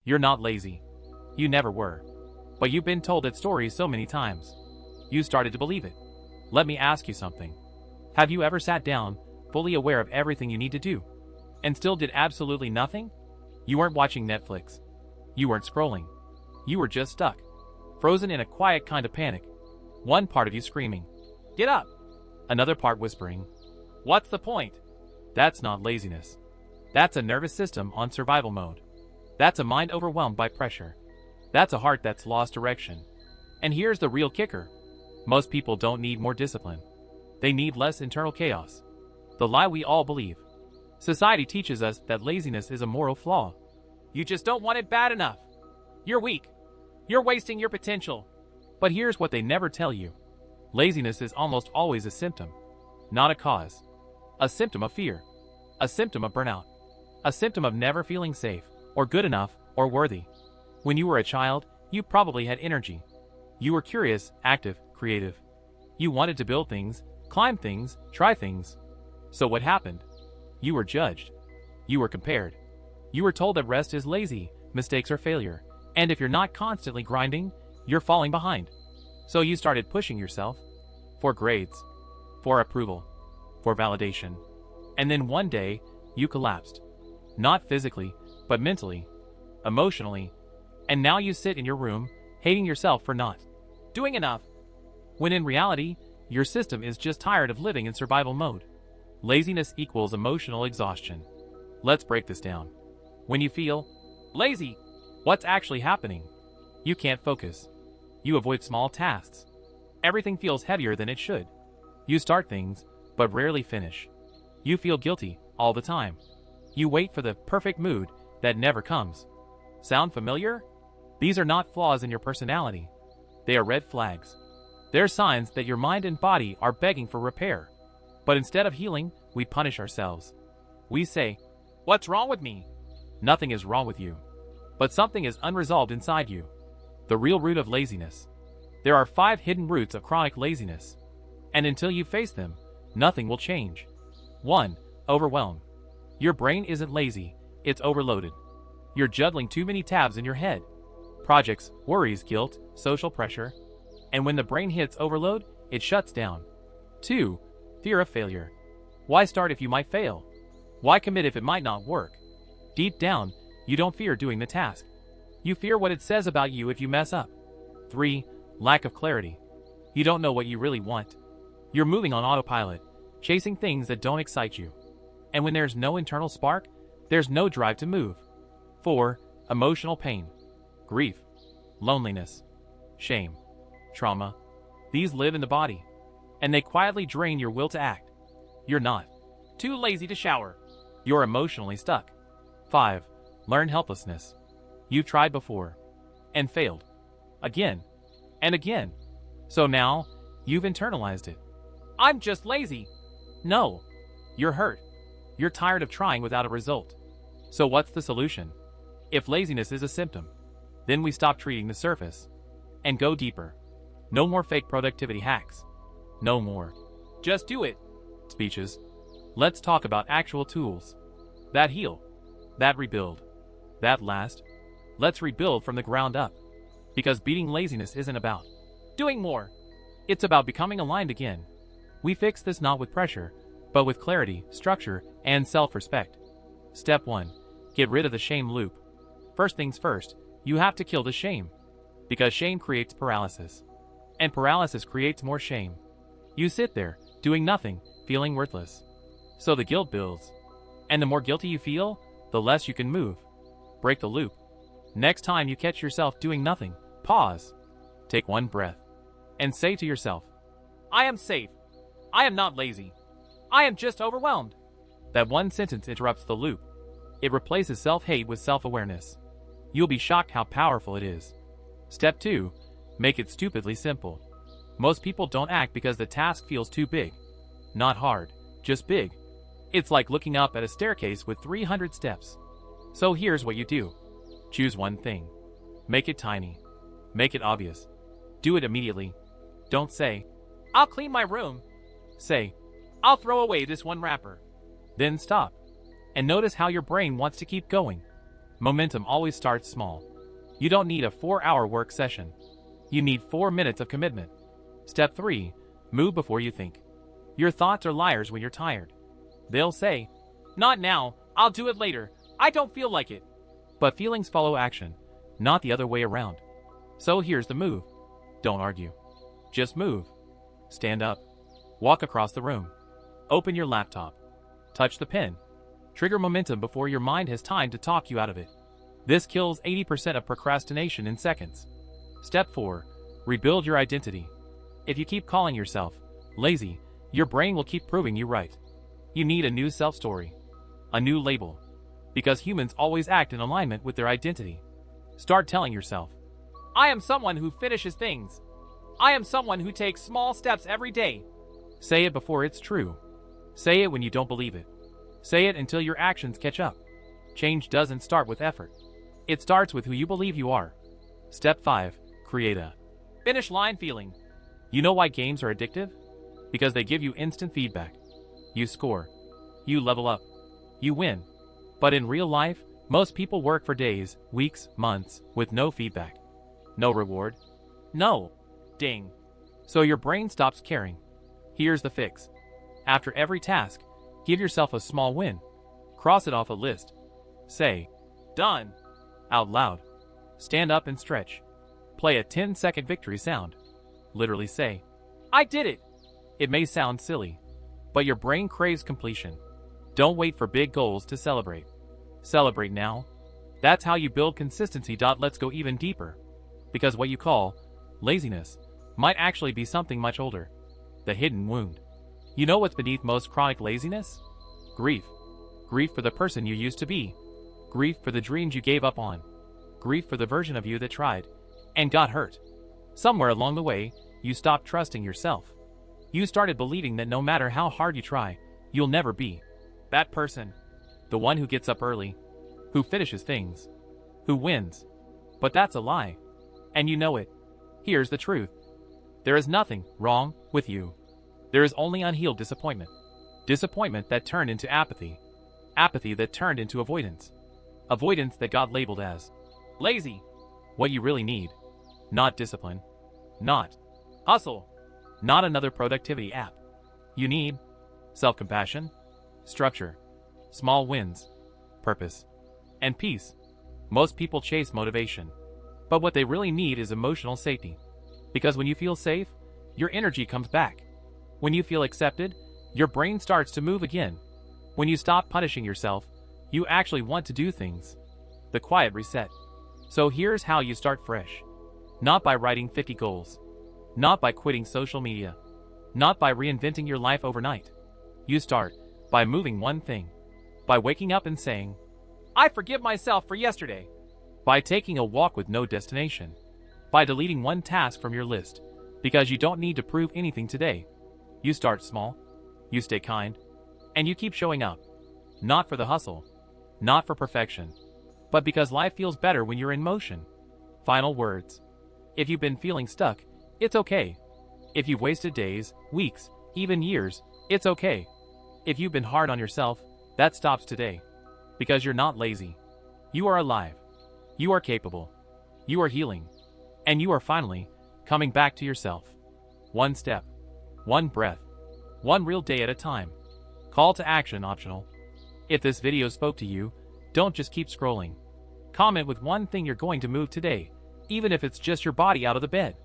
You're not lazy. You never were. But you've been told that story so many times. You started to believe it. Let me ask you something. Have you ever sat down, fully aware of everything you need to do, and still did absolutely nothing? You weren't watching Netflix. You weren't scrolling. You were just stuck, frozen in a quiet kind of panic. One part of you screaming, "Get up!" Another part whispering, "What's the point?" That's not laziness. That's a nervous system on survival mode. That's a mind overwhelmed by pressure. That's a heart that's lost direction. And here's the real kicker. Most people don't need more discipline. They need less internal chaos. The lie we all believe. Society teaches us that laziness is a moral flaw. You just don't want it bad enough. You're weak. You're wasting your potential. But here's what they never tell you. Laziness is almost always a symptom, not a cause. A symptom of fear. A symptom of burnout. A symptom of never feeling safe, or good enough, or worthy. When you were a child, you probably had energy. You were curious, active, creative. You wanted to build things, climb things, try things. So what happened? You were judged. You were compared. You were told that rest is lazy, mistakes are failure, and if you're not constantly grinding, you're falling behind. So you started pushing yourself for grades, for approval, for validation. And then one day, you collapsed. Not physically, but mentally, emotionally. And now you sit in your room, hating yourself for not doing enough. When in reality, your system is just tired of living in survival mode. Laziness equals emotional exhaustion. Let's break this down. When you feel lazy, what's actually happening? You can't focus. You avoid small tasks. Everything feels heavier than it should. You start things, but rarely finish. You feel guilty all the time. You wait for the perfect mood that never comes. Sound familiar? These are not flaws in your personality. They are red flags. They're signs that your mind and body are begging for repair. But instead of healing, we punish ourselves. We say, "What's wrong with me?" Nothing is wrong with you. But something is unresolved inside you. The real root of laziness. There are 5 hidden roots of chronic laziness. And until you face them, nothing will change. 1. Overwhelm. Your brain isn't lazy, it's overloaded. You're juggling too many tabs in your head. Projects, worries, guilt, social pressure. And when the brain hits overload, it shuts down. 2. Fear of failure. Why start if you might fail? Why commit if it might not work? Deep down, you don't fear doing the task. You fear what it says about you if you mess up. 3. Lack of clarity. You don't know what you really want. You're moving on autopilot, chasing things that don't excite you. And when there's no internal spark, there's no drive to move. 4. Emotional pain. Grief, loneliness, shame, trauma. These live in the body, and they quietly drain your will to act. You're not too lazy to shower. You're emotionally stuck. 5. Learn helplessness. You've tried before and failed. Again and again. So now, you've internalized it. I'm just lazy. No. You're hurt. You're tired of trying without a result. So what's the solution? If laziness is a symptom, then we stop treating the surface and go deeper. No more fake productivity hacks. No more "just do it" speeches. Let's talk about actual tools that heal, that rebuild, that last. Let's rebuild from the ground up. Because beating laziness isn't about doing more. It's about becoming aligned again. We fix this not with pressure, but with clarity, structure, and self-respect. Step 1. Get rid of the shame loop. First things first, you have to kill the shame. Because shame creates paralysis. And paralysis creates more shame. You sit there, doing nothing, feeling worthless. So the guilt builds. And the more guilty you feel, the less you can move. Break the loop. Next time you catch yourself doing nothing, pause. Take one breath. And say to yourself, "I am safe. I am not lazy. I am just overwhelmed." That one sentence interrupts the loop. It replaces self-hate with self-awareness. You'll be shocked how powerful it is. Step 2. Make it stupidly simple. Most people don't act because the task feels too big. Not hard, just big. It's like looking up at a staircase with 300 steps. So here's what you do. Choose one thing. Make it tiny. Make it obvious. Do it immediately. Don't say, "I'll clean my room." Say, "I'll throw away this one wrapper." Then stop. And notice how your brain wants to keep going. Momentum always starts small. You don't need a 4-hour work session. You need 4 minutes of commitment. Step 3. Move before you think. Your thoughts are liars when you're tired. They'll say, "Not now, I'll do it later. I don't feel like it." But feelings follow action, not the other way around. So here's the move. Don't argue. Just move. Stand up. Walk across the room. Open your laptop. Touch the pen. Trigger momentum before your mind has time to talk you out of it. This kills 80% of procrastination in seconds. Step 4. Rebuild your identity. If you keep calling yourself lazy, your brain will keep proving you right. You need a new self-story. A new label. Because humans always act in alignment with their identity. Start telling yourself, "I am someone who finishes things. I am someone who takes small steps every day." Say it before it's true. Say it when you don't believe it. Say it until your actions catch up. Change doesn't start with effort. It starts with who you believe you are. Step 5. Create a finish line feeling. You know why games are addictive? Because they give you instant feedback. You score. You level up. You win. But in real life, most people work for days, weeks, months, with no feedback. No reward. No ding. So your brain stops caring. Here's the fix. After every task, give yourself a small win. Cross it off a list. Say, "Done," out loud. Stand up and stretch. Play a 10-second victory sound. Literally say, "I did it." It may sound silly, but your brain craves completion. Don't wait for big goals to celebrate. Celebrate now. That's how you build consistency. Let's go even deeper. Because what you call laziness might actually be something much older. The hidden wound. You know what's beneath most chronic laziness? Grief. Grief for the person you used to be. Grief for the dreams you gave up on. Grief for the version of you that tried and got hurt. Somewhere along the way, you stopped trusting yourself. You started believing that no matter how hard you try, you'll never be that person. The one who gets up early, who finishes things, who wins. But that's a lie. And you know it. Here's the truth. There is nothing wrong with you. There is only unhealed disappointment. Disappointment that turned into apathy. Apathy that turned into avoidance. Avoidance that got labeled as lazy. What you really need. Not discipline. Not hustle. Not another productivity app. You need self-compassion, structure, small wins, purpose, and peace. Most people chase motivation. But what they really need is emotional safety. Because when you feel safe, your energy comes back. When you feel accepted, your brain starts to move again. When you stop punishing yourself, you actually want to do things. The quiet reset. So here's how you start fresh. Not by writing 50 goals. Not by quitting social media. Not by reinventing your life overnight. You start by moving one thing. By waking up and saying, "I forgive myself for yesterday." By taking a walk with no destination. By deleting one task from your list. Because you don't need to prove anything today. You start small. You stay kind. And you keep showing up. Not for the hustle. Not for perfection. But because life feels better when you're in motion. Final words. If you've been feeling stuck, it's okay. If you've wasted days, weeks, even years, it's okay. If you've been hard on yourself, that stops today. Because you're not lazy. You are alive. You are capable. You are healing. And you are finally coming back to yourself. One step. One breath. One real day at a time. Call to action optional. If this video spoke to you, don't just keep scrolling. Comment with one thing you're going to move today, even if it's just your body out of the bed.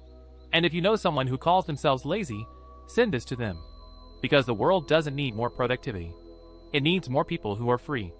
And if you know someone who calls themselves lazy, send this to them. Because the world doesn't need more productivity. It needs more people who are free.